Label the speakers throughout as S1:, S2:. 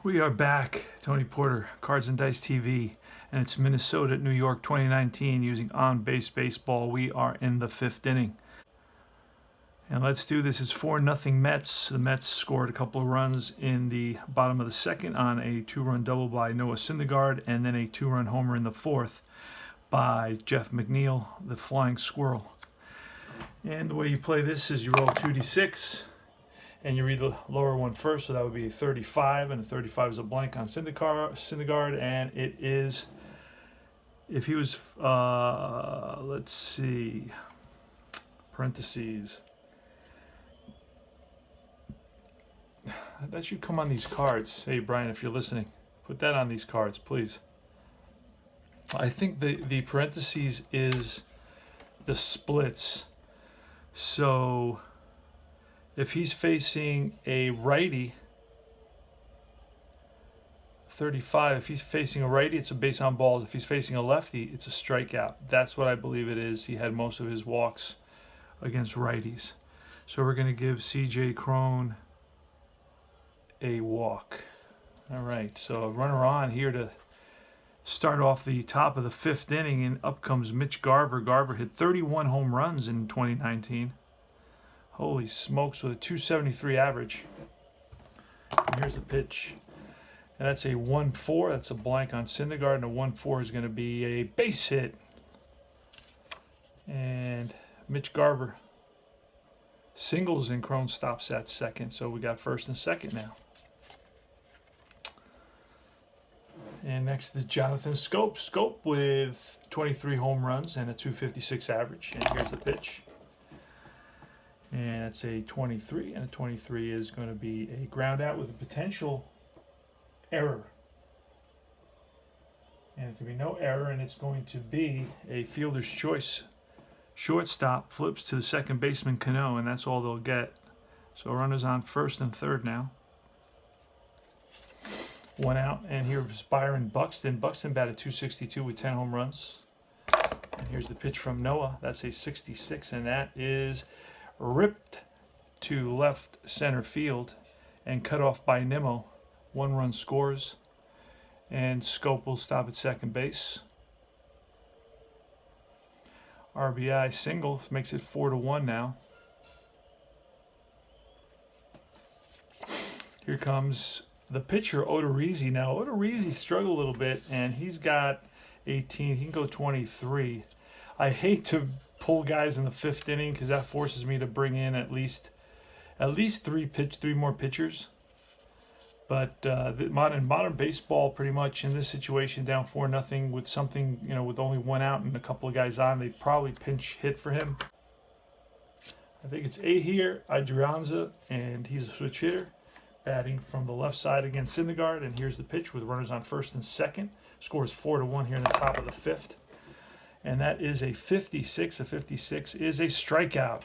S1: We are back, Tony Porter, Cards and Dice TV, and it's Minnesota at New York 2019 using on-base baseball. We are in the fifth inning. And let's do this. It's 4-0 Mets. The Mets scored a couple of runs in the bottom of the second on a two-run double by Noah Syndergaard, and then a two-run homer in the fourth by Jeff McNeil, the flying squirrel. And the way you play this is you roll 2d6. And you read the lower one first, so that would be a 35, and a 35 is a blank on Syndergaard, and it is, if he was, let's see, parentheses. That should come on these cards. Hey, Brian, if you're listening, put that on these cards, please. I think the parentheses is the splits. So if he's facing a righty, 35, if he's facing a righty, it's a base on balls. If he's facing a lefty, it's a strikeout. That's what I believe it is. He had most of his walks against righties. So we're going to give C.J. Cron a walk. All right, so a runner on here to start off the top of the fifth inning, and up comes Mitch Garver. Garver hit 31 home runs in 2019. Holy smokes, with a 273 average. And here's the pitch. And that's a 1-4. That's a blank on Syndergaard. And a 1-4 is going to be a base hit. And Mitch Garver singles, and Cron stops at second. So we got first and second now. And next is Jonathan Schoop. Schoop with 23 home runs and a 256 average. And here's the pitch. And it's a 23, and a 23 is going to be a ground out with a potential error. And it's going to be no error, and it's going to be a fielder's choice. Shortstop flips to the second baseman, Cano, and that's all they'll get. So runners on first and third now. One out, and here's Byron Buxton. Buxton batted .262 with 10 home runs. And here's the pitch from Noah. That's a 66, and that is ripped to left center field and cut off by Nimmo. One run scores, and Schoop will stop at second base. RBI single makes it 4-1 now. Here comes the pitcher, Odorrizi. Now, Odorrizi struggled a little bit, and he's got 18. He can go 23. I hate to pull guys in the fifth inning because that forces me to bring in at least three more pitchers. But modern baseball, pretty much in this situation, down 4-0 with something, with only one out and a couple of guys on, they probably pinch hit for him. I think it's Odorrizi, and he's a switch hitter, batting from the left side against Syndergaard. And here's the pitch with runners on first and second. Scores 4-1 here in the top of the fifth. And that is a 56. A 56 is a strikeout.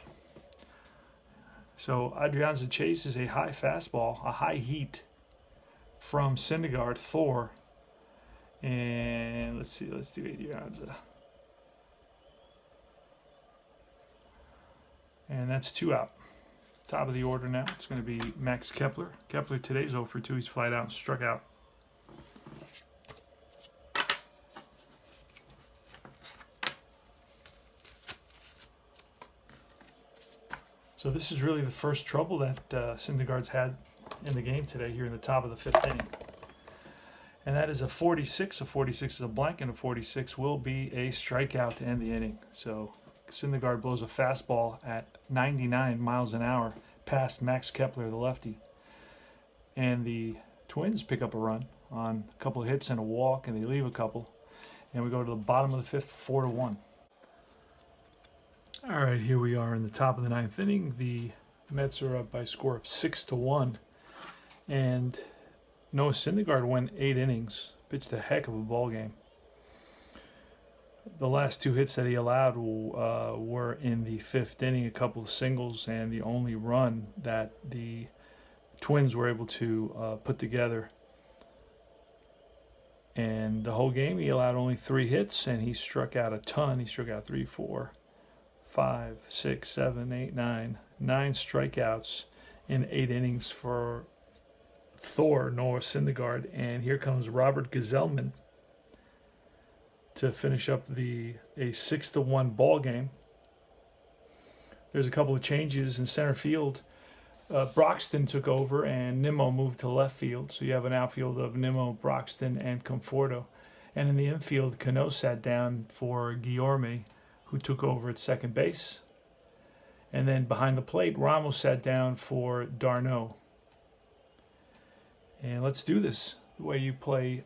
S1: So Odorrizi chases a high fastball, a high heat from Syndergaard, Thor. And let's do Odorrizi. And that's 2 out. Top of the order now. It's going to be Max Kepler. Kepler today's 0 for 2. He's flied out and struck out. So this is really the first trouble that Syndergaard's had in the game today here in the top of the fifth inning. And that is a 46. A 46 is a blank, and a 46 will be a strikeout to end the inning. So Syndergaard blows a fastball at 99 miles an hour past Max Kepler, the lefty. And the Twins pick up a run on a couple of hits and a walk, and they leave a couple. And we go to the bottom of the fifth, 4-1. All right, here we are in the top of the ninth inning. The Mets are up by a score of 6-1. And Noah Syndergaard went 8 innings, pitched a heck of a ball game. The last 2 hits that he allowed were in the fifth inning, a couple of singles, and the only run that the Twins were able to put together. And the whole game, he allowed only 3 hits, and he struck out a ton. He struck out 3, 4, 5, 6, 7, 8, 9 strikeouts in 8 innings for Thor, Noah Syndergaard, and here comes Robert Gazelman to finish up a 6-1 ball game. There's a couple of changes in center field. Broxton took over and Nimmo moved to left field. So you have an outfield of Nimmo, Broxton, and Conforto. And in the infield, Cano sat down for Guillorme, who took over at second base. And then behind the plate, Ramos sat down for d'Arnaud. And let's do this. The way you play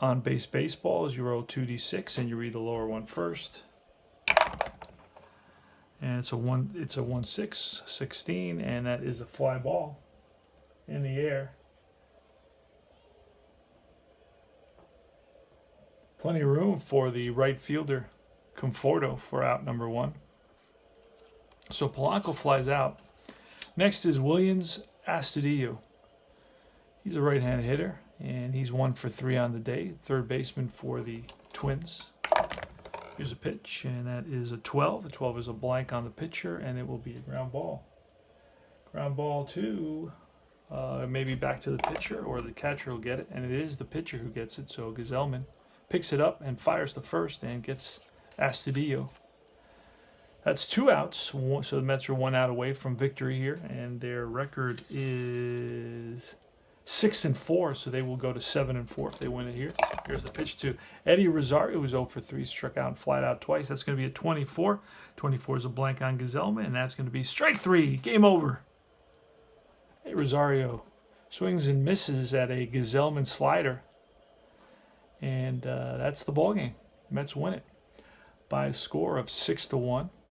S1: on-base baseball is you roll 2d6 and you read the lower one first. And it's a 1-6, 16, and that is a fly ball in the air. Plenty of room for the right fielder, Conforto, for out number 1. So Polanco flies out. Next is Williams Astudillo. He's a right-handed hitter, and he's 1 for 3 on the day. Third baseman for the Twins. Here's a pitch, and that is a 12. The 12 is a blank on the pitcher, and it will be a ground ball. Ground ball to maybe back to the pitcher, or the catcher will get it, and it is the pitcher who gets it. So Gazelman picks it up and fires the first and gets Astudillo. That's 2 outs, so the Mets are 1 out away from victory here, and their record is 6-4, so they will go to 7-4 if they win it here. Here's the pitch to Eddie Rosario, who's 0 for 3, struck out and flat out twice. That's going to be a 24. 24 is a blank on Gazelman, and that's going to be strike 3. Game over. Hey, Rosario swings and misses at a Gazelman slider, and that's the ball game. Mets win it by a score of 6-1.